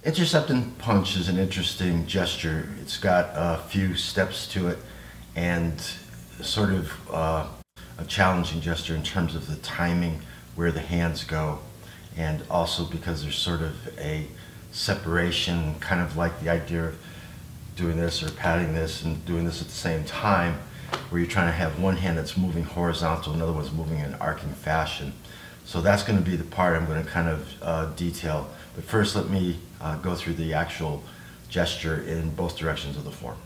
Intercept and punch is an interesting gesture. It's got a few steps to it and sort of a challenging gesture in terms of the timing, where the hands go, and also because there's sort of a separation, kind of like the idea of doing this or patting this and doing this at the same time, where you're trying to have one hand that's moving horizontal, another one's moving in an arcing fashion. So that's going to be the part I'm going to kind of detail. But first let me go through the actual gesture in both directions of the form.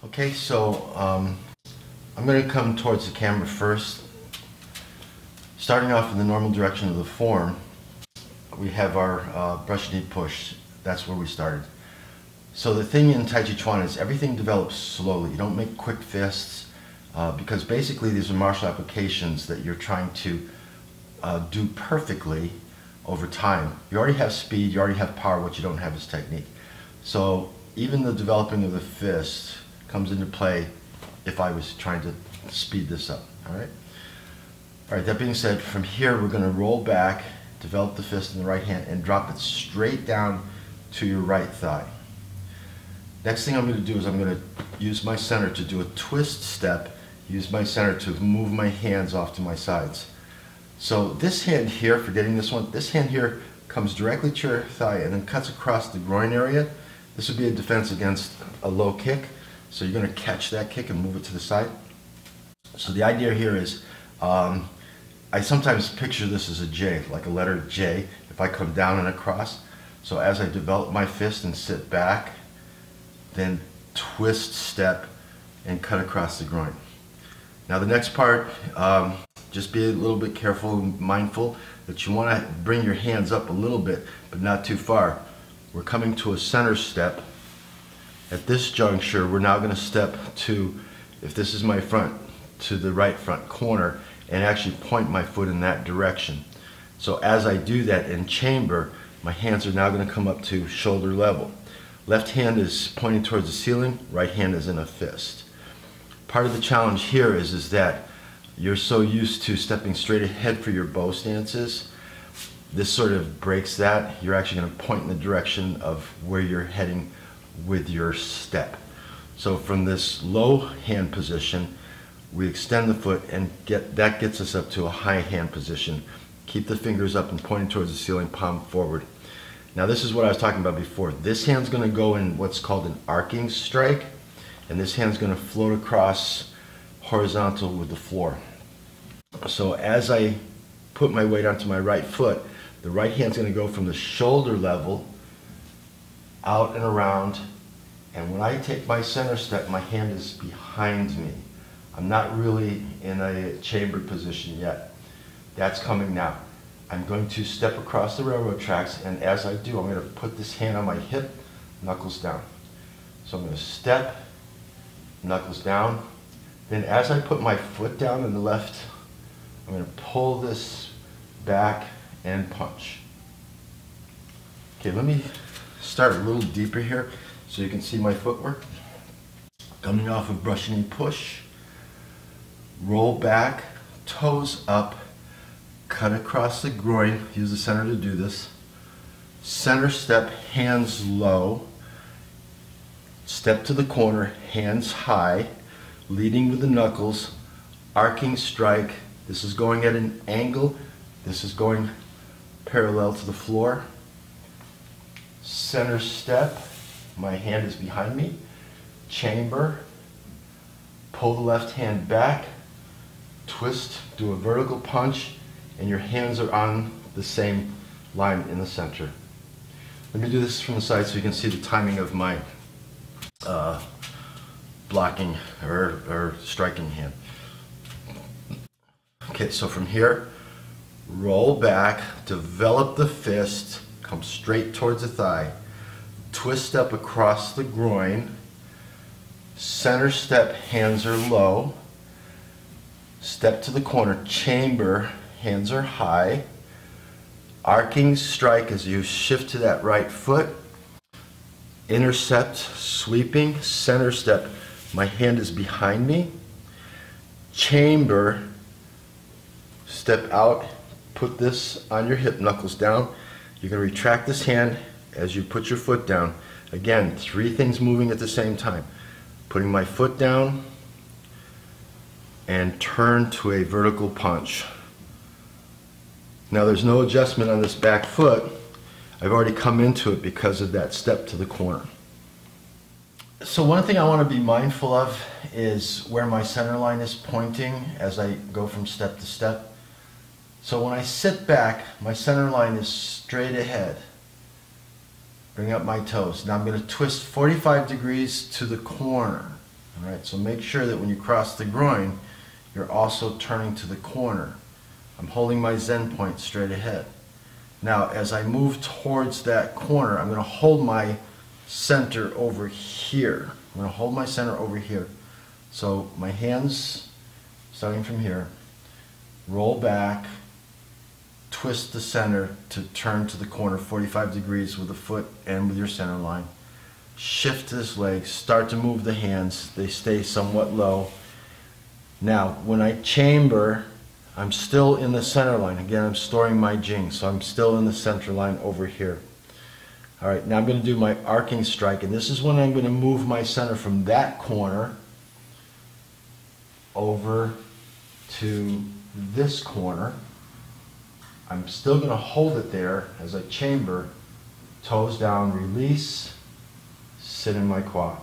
Okay, so I'm going to come towards the camera first. Starting off in the normal direction of the form, we have our brush knee push. That's where we started. So the thing in Tai Chi Chuan is everything develops slowly. You don't make quick fists because basically these are martial applications that you're trying to do perfectly over time. You already have speed, you already have power, what you don't have is technique. So even the developing of the fist comes into play if I was trying to speed this up, all right? All right, that being said, from here we're gonna roll back, develop the fist in the right hand, and drop it straight down to your right thigh. Next thing I'm gonna do is I'm gonna use my center to do a twist step, use my center to move my hands off to my sides. So this hand here, forgetting this one, this hand here comes directly to your thigh and then cuts across the groin area. This would be a defense against a low kick. So you're going to catch that kick and move it to the side. So the idea here is, I sometimes picture this as a J, like a letter J, if I come down and across. So as I develop my fist and sit back, then twist, step, and cut across the groin. Now the next part, just be a little bit careful and mindful that you want to bring your hands up a little bit, but not too far. We're coming to a center step. At this juncture, we're now going to step to, if this is my front, to the right front corner and actually point my foot in that direction. So as I do that in chamber, my hands are now going to come up to shoulder level. Left hand is pointing towards the ceiling, right hand is in a fist. Part of the challenge here is that you're so used to stepping straight ahead for your bow stances. This sort of breaks that. You're actually going to point in the direction of where you're heading with your step. So from this low hand position, we extend the foot and that gets us up to a high hand position. Keep the fingers up and pointing towards the ceiling, palm forward. Now this is what I was talking about before. This hand's going to go in what's called an arcing strike, and this hand's going to float across horizontal with the floor. So as I put my weight onto my right foot, the right hand's going to go from the shoulder level out and around, and when I take my center step, my hand is behind me. I'm not really in a chambered position yet. That's coming now. I'm going to step across the railroad tracks, and as I do, I'm going to put this hand on my hip, knuckles down. So I'm going to step, knuckles down. Then as I put my foot down in the left, I'm going to pull this back and punch. Okay, let me start a little deeper here so you can see my footwork. Coming off of brush knee push, roll back, toes up, cut across the groin, use the center to do this. Center step, hands low, step to the corner, hands high, leading with the knuckles, arcing strike. This is going at an angle, this is going parallel to the floor. Center step, my hand is behind me, chamber, pull the left hand back, twist, do a vertical punch, and your hands are on the same line in the center. Let me do this from the side so you can see the timing of my blocking or striking hand. Okay, so from here, roll back, develop the fist, come straight towards the thigh, twist step across the groin, center step, hands are low, step to the corner, chamber, hands are high, arcing strike as you shift to that right foot, intercept, sweeping, center step, my hand is behind me, chamber, step out, put this on your hip, knuckles down. You're going to retract this hand as you put your foot down. Again, 3 things moving at the same time. Putting my foot down and turn to a vertical punch. Now there's no adjustment on this back foot. I've already come into it because of that step to the corner. So one thing I want to be mindful of is where my center line is pointing as I go from step to step. So when I sit back, my center line is straight ahead. Bring up my toes. Now I'm going to twist 45 degrees to the corner. All right, so make sure that when you cross the groin, you're also turning to the corner. I'm holding my Zen point straight ahead. Now, as I move towards that corner, I'm going to hold my center over here. I'm going to hold my center over here. So my hands, starting from here, roll back, twist the center to turn to the corner 45 degrees with the foot and with your center line. Shift this leg, start to move the hands. They stay somewhat low. Now, when I chamber, I'm still in the center line. Again, I'm storing my jing, so I'm still in the center line over here. All right, now I'm going to do my arcing strike, and this is when I'm going to move my center from that corner over to this corner. I'm still going to hold it there as I chamber, toes down, release, sit in my quad.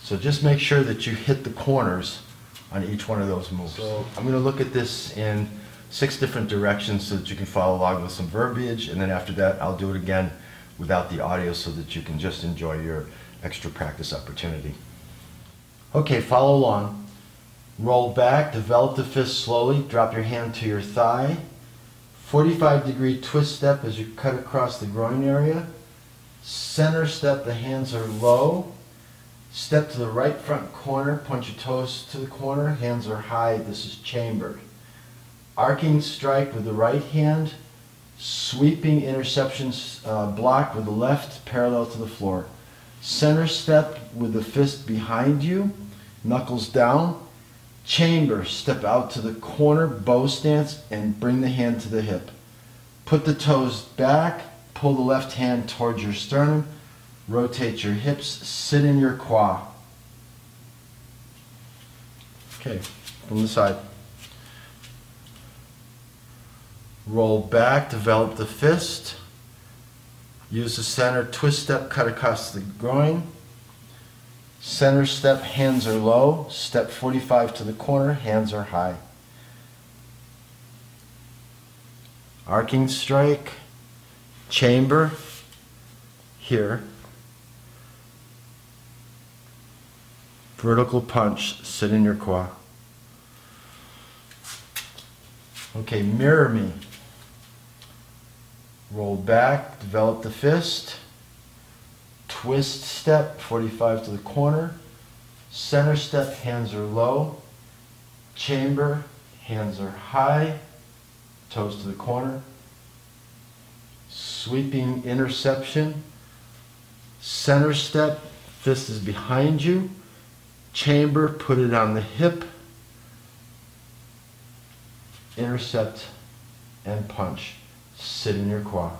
So just make sure that you hit the corners on each one of those moves. So I'm going to look at this in 6 different directions so that you can follow along with some verbiage, and then after that I'll do it again without the audio so that you can just enjoy your extra practice opportunity. Okay, follow along. Roll back, develop the fist slowly, drop your hand to your thigh, 45-degree twist step as you cut across the groin area, center step, the hands are low, step to the right front corner, point your toes to the corner, hands are high, this is chambered. Arcing strike with the right hand, sweeping interceptions block with the left parallel to the floor. Center step with the fist behind you, knuckles down, chamber, step out to the corner, bow stance, and bring the hand to the hip. Put the toes back, pull the left hand towards your sternum, rotate your hips, sit in your quad. Okay, from the side. Roll back, develop the fist. Use the center twist step, cut across the groin. Center step, hands are low. Step 45 to the corner, hands are high. Arcing strike, chamber, here. Vertical punch, sit in your quad. Okay, mirror me. Roll back, develop the fist. Twist step, 45 to the corner. Center step, hands are low. Chamber, hands are high. Toes to the corner. Sweeping interception. Center step, fist is behind you. Chamber, put it on the hip. Intercept and punch. Sit in your quad.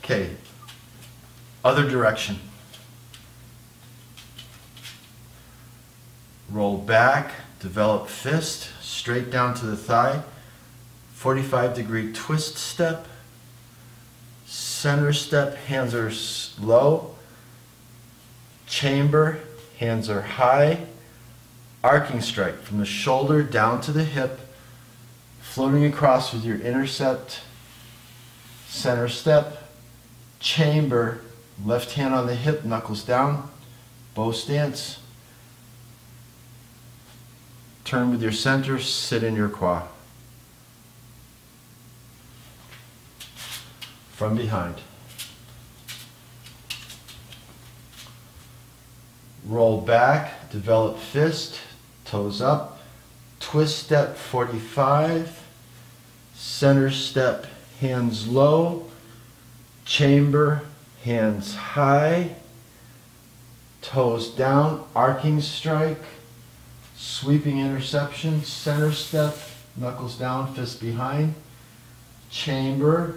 Okay, other direction. Roll back, develop fist, straight down to the thigh, 45-degree twist step, center step, hands are low, chamber, hands are high, arcing strike from the shoulder down to the hip, floating across with your intercept, center step, chamber, Left hand on the hip, knuckles down, bow stance. Turn with your center, sit in your kwa. From behind. Roll back, develop fist, toes up, twist step 45, center step, hands low, chamber, hands high, toes down, arcing strike, sweeping interception, center step, knuckles down, fist behind, chamber,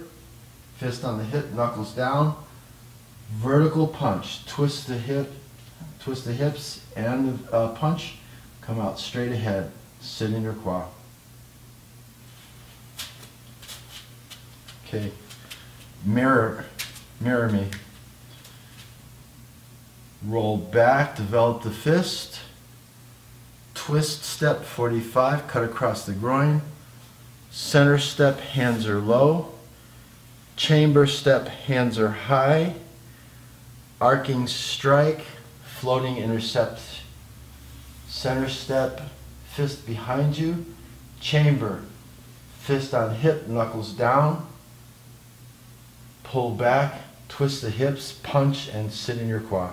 fist on the hip, knuckles down, vertical punch, twist the hips and the punch, come out straight ahead, sit in your kwa. Okay, mirror me. Roll back, develop the fist, twist step 45, cut across the groin, center step, hands are low, chamber step, hands are high, arcing strike, floating intercept, center step, fist behind you, chamber, fist on hip, knuckles down, pull back, twist the hips, punch, and sit in your kwa.